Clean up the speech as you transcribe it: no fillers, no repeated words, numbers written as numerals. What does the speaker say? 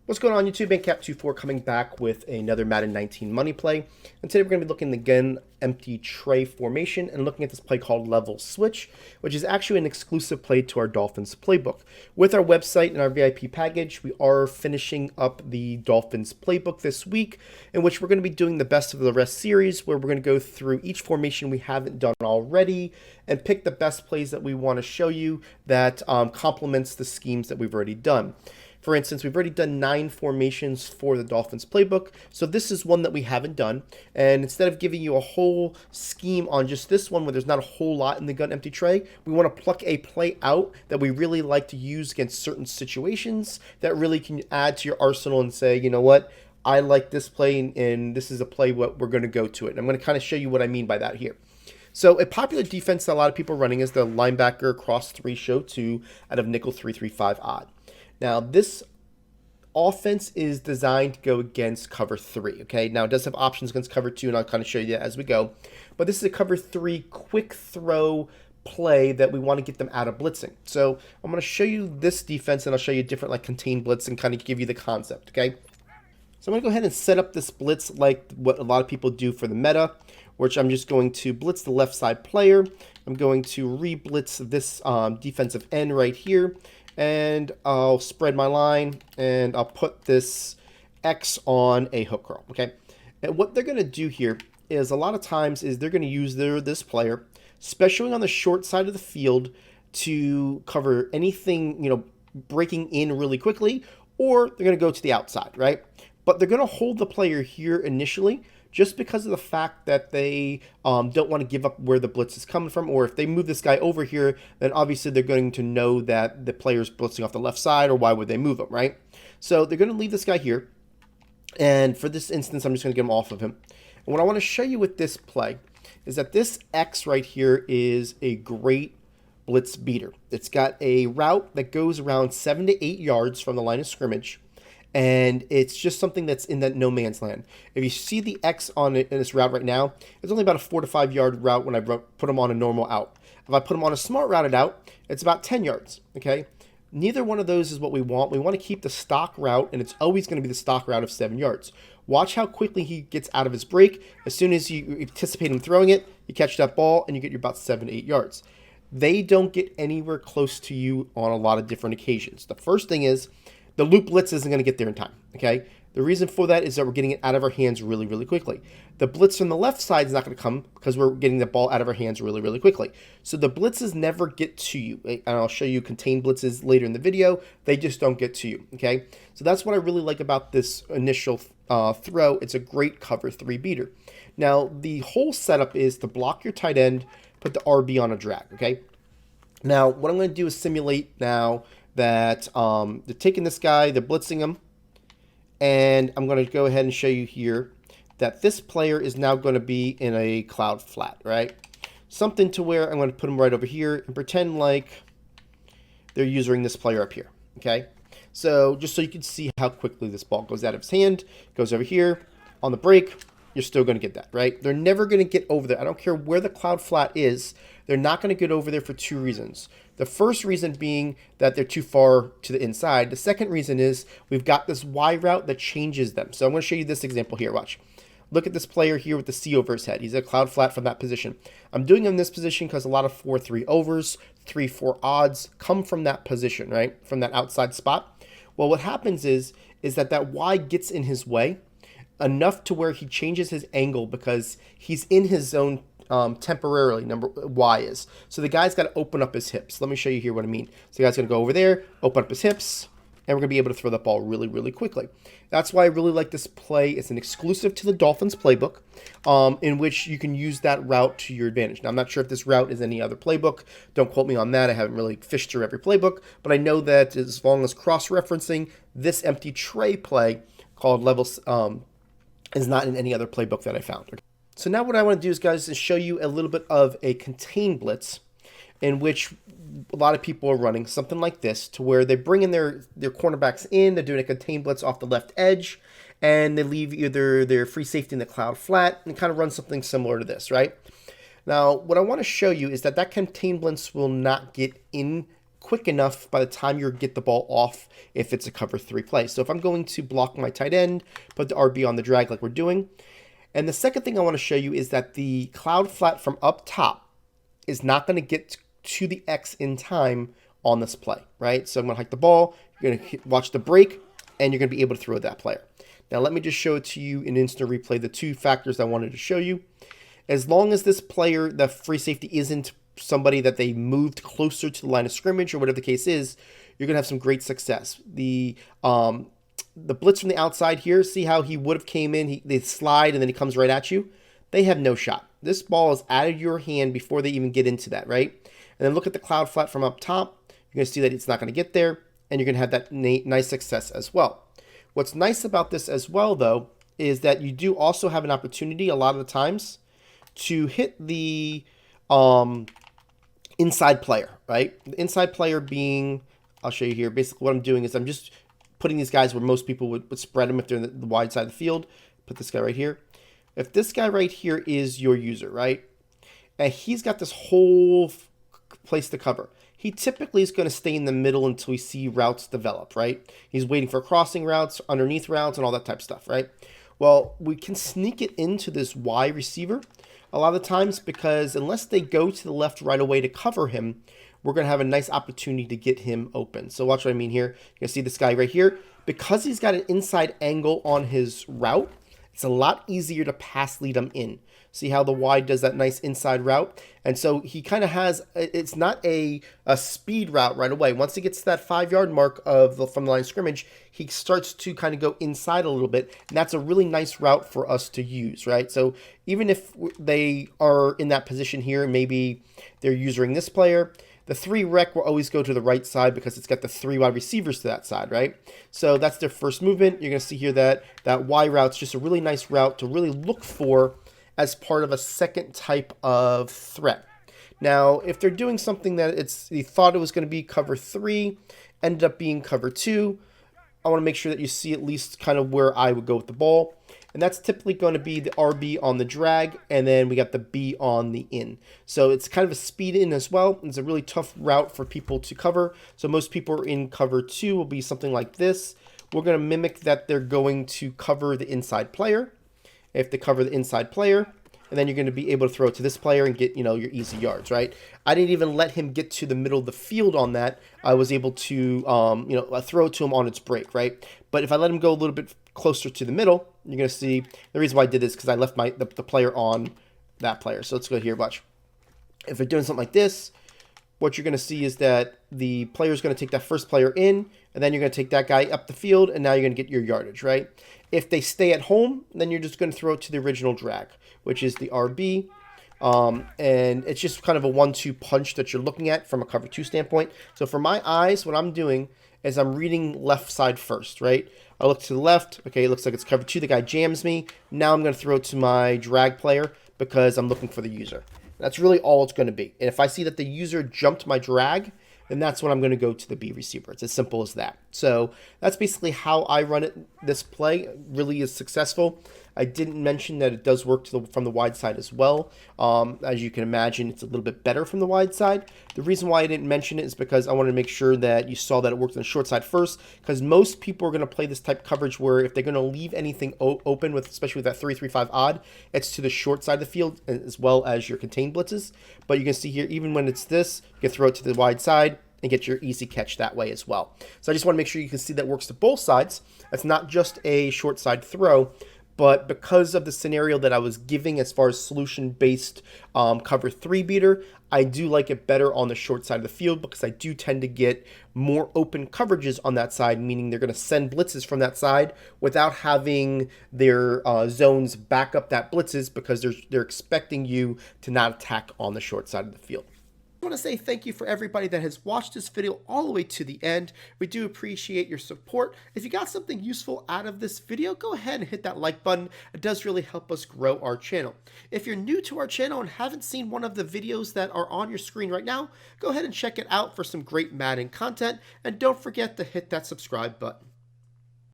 What's going on YouTube? Cap24 coming back with another Madden 19 money play. And today we're going to be looking again empty tray formation and looking at this play called Level Switch, which is actually an exclusive play to our Dolphins playbook. With our website and our VIP package, we are finishing up the Dolphins playbook this week, in which we're going to be doing the best of the rest series, where we're going to go through each formation we haven't done already and pick the best plays that we want to show you that complements the schemes that we've already done. For instance, we've already done 9 formations for the Dolphins playbook, so this is one that we haven't done. And instead of giving you a whole scheme on just this one where there's not a whole lot in the gun empty tray, we want to pluck a play out that we really like to use against certain situations that really can add to your arsenal and say, you know what, I like this play and this is a play what we're going to go to it. And I'm going to kind of show you what I mean by that here. So a popular defense that a lot of people are running is the linebacker cross 3 show 2 out of nickel 3-3-5 odd. Now, this offense is designed to go against cover 3, okay? Now, it does have options against cover 2, and I'll kind of show you that as we go. But this is a cover 3 quick throw play that we want to get them out of blitzing. So I'm going to show you this defense, and I'll show you different like contain blitz and kind of give you the concept, okay? So I'm going to go ahead and set up this blitz like what a lot of people do for the meta, which I'm just going to blitz the left side player. I'm going to re-blitz this defensive end right here. And I'll spread my line, and I'll put this X on a hook curl, okay? And what they're going to do here is a lot of times is they're going to use this player, especially on the short side of the field, to cover anything, you know, breaking in really quickly, or they're going to go to the outside, right? But they're going to hold the player here initially, just because of the fact that they don't want to give up where the blitz is coming from, or if they move this guy over here, then obviously they're going to know that the player's blitzing off the left side, or why would they move him, right? So they're going to leave this guy here, and for this instance, I'm just going to get him off of him. And what I want to show you with this play is that this X right here is a great blitz beater. It's got a route that goes around 7 to 8 yards from the line of scrimmage, and it's just something that's in that no man's land. If you see the X on it in this route right now, it's only about a 4 to 5 yard route when I put them on a normal out. If I put them on a smart routed out, it's about 10 yards, okay? Neither one of those is what we want. We want to keep the stock route, and it's always going to be the stock route of 7 yards. Watch how quickly he gets out of his break. As soon as you anticipate him throwing it, you catch that ball, and you get your about 7 to 8 yards. They don't get anywhere close to you on a lot of different occasions. The first thing is, the loop blitz isn't going to get there in time, okay? The reason for that is that we're getting it out of our hands really, really quickly. The blitz from the left side is not going to come because we're getting the ball out of our hands really, really quickly. So the blitzes never get to you. And I'll show you contain blitzes later in the video. They just don't get to you, okay? So that's what I really like about this initial throw. It's a great cover 3 beater. Now, the whole setup is to block your tight end, put the RB on a drag, okay? Now, what I'm going to do is simulate now that they're taking this guy, they're blitzing him, and I'm going to go ahead and show you here that this player is now going to be in a cloud flat, right? Something to where I'm going to put him right over here and pretend like they're using this player up here, okay? So just so you can see how quickly this ball goes out of his hand, goes over here, on the break, you're still going to get that, right? They're never going to get over there. I don't care where the cloud flat is. They're not going to get over there for 2 reasons. The first reason being that they're too far to the inside. The second reason is we've got this Y route that changes them. So I'm going to show you this example here. Watch. Look at this player here with the C over his head. He's a cloud flat from that position. I'm doing him in this position because a lot of 4-3 overs, 3-4 odds come from that position, right? From that outside spot. Well, what happens is that Y gets in his way enough to where he changes his angle because he's in his zone temporarily, Y is. So the guy's got to open up his hips. Let me show you here what I mean. So the guy's going to go over there, open up his hips, and we're going to be able to throw that ball really, really quickly. That's why I really like this play. It's an exclusive to the Dolphins playbook, in which you can use that route to your advantage. Now, I'm not sure if this route is any other playbook. Don't quote me on that. I haven't really fished through every playbook, but I know that as long as cross-referencing, this empty tray play called Levels is not in any other playbook that I found. So now what I want to do is, guys, is show you a little bit of a contain blitz in which a lot of people are running something like this, to where they bring in their cornerbacks in, they're doing a contain blitz off the left edge, and they leave either their free safety in the cloud flat and kind of run something similar to this, right? Now, what I want to show you is that contain blitz will not get in quick enough by the time you get the ball off if it's a cover 3 play. So if I'm going to block my tight end, put the RB on the drag like we're doing. And the second thing I want to show you is that the cloud flat from up top is not going to get to the X in time on this play, right? So I'm going to hike the ball, you're going to watch the break, and you're going to be able to throw that player. Now let me just show it to you in instant replay, the two factors I wanted to show you. As long as this player, the free safety, isn't somebody that they moved closer to the line of scrimmage or whatever the case is, you're going to have some great success. The blitz from the outside here, see how he would have came in, they slide and then he comes right at you? They have no shot. This ball is out of your hand before they even get into that, right? And then look at the cloud flat from up top. You're going to see that it's not going to get there, and you're going to have that nice success as well. What's nice about this as well, though, is that you do also have an opportunity a lot of the times to hit the inside player, right? The inside player being, I'll show you here, basically what I'm doing is I'm just putting these guys where most people would spread them if they're in the wide side of the field. Put this guy right here. If this guy right here is your user, right, and he's got this whole place to cover, he typically is going to stay in the middle until we see routes develop, right? He's waiting for crossing routes, underneath routes, and all that type of stuff, right? Well, we can sneak it into this Y receiver a lot of the times because unless they go to the left right away to cover him, we're going to have a nice opportunity to get him open. So watch what I mean here. You can see this guy right here. Because he's got an inside angle on his route, it's a lot easier to pass lead him in. See how the Y does that nice inside route? And so he kind of has, it's not a speed route right away. Once he gets to that 5-yard mark from the line of scrimmage, he starts to kind of go inside a little bit. And that's a really nice route for us to use, right? So even if they are in that position here, maybe they're using this player, the 3 rec will always go to the right side because it's got the 3 wide receivers to that side, right? So that's their first movement. You're going to see here that Y route's just a really nice route to really look for as part of a second type of threat. Now, if they're doing something that they thought it was going to be cover 3, ended up being cover 2, I want to make sure that you see at least kind of where I would go with the ball. And that's typically going to be the RB on the drag, and then we got the B on the in. So it's kind of a speed in as well. It's a really tough route for people to cover. So most people are in cover 2 will be something like this. We're going to mimic that they're going to cover the inside player. If they cover the inside player, and then you're going to be able to throw it to this player and get, your easy yards, right? I didn't even let him get to the middle of the field on that. I was able to, throw it to him on its break, right? But if I let him go a little bit closer to the middle, you're going to see the reason why I did this because I left the player on that player. So let's go here, watch. If they're doing something like this, what you're going to see is that the player is going to take that first player in, and then you're going to take that guy up the field, and now you're going to get your yardage, right? If they stay at home, then you're just going to throw it to the original drag, which is the RB. And it's just kind of a 1-2 punch that you're looking at from a cover 2 standpoint. So for my eyes, what I'm doing is I'm reading left side first, right? I look to the left. Okay, it looks like it's cover 2. The guy jams me. Now I'm going to throw it to my drag player because I'm looking for the user. That's really all it's going to be. And if I see that the user jumped my drag, then that's when I'm going to go to the B receiver. It's as simple as that. So that's basically how I run it. This play really is successful. I didn't mention that it does work from the wide side as well. As you can imagine, it's a little bit better from the wide side. The reason why I didn't mention it is because I wanted to make sure that you saw that it worked on the short side first, because most people are going to play this type of coverage where if they're going to leave anything open, especially with that 3-3-5 odd, it's to the short side of the field as well as your contained blitzes. But you can see here, even when it's this, you can throw it to the wide side and get your easy catch that way as well. So I just want to make sure you can see that works to both sides. It's not just a short side throw, but because of the scenario that I was giving as far as solution-based cover 3 beater, I do like it better on the short side of the field because I do tend to get more open coverages on that side, meaning they're going to send blitzes from that side without having their zones back up that blitzes because they're expecting you to not attack on the short side of the field. I want to say thank you for everybody that has watched this video all the way to the end. We do appreciate your support. If you got something useful out of this video, go ahead and hit that like button. It does really help us grow our channel. If you're new to our channel and haven't seen one of the videos that are on your screen right now, go ahead and check it out for some great Madden content. And don't forget to hit that subscribe button.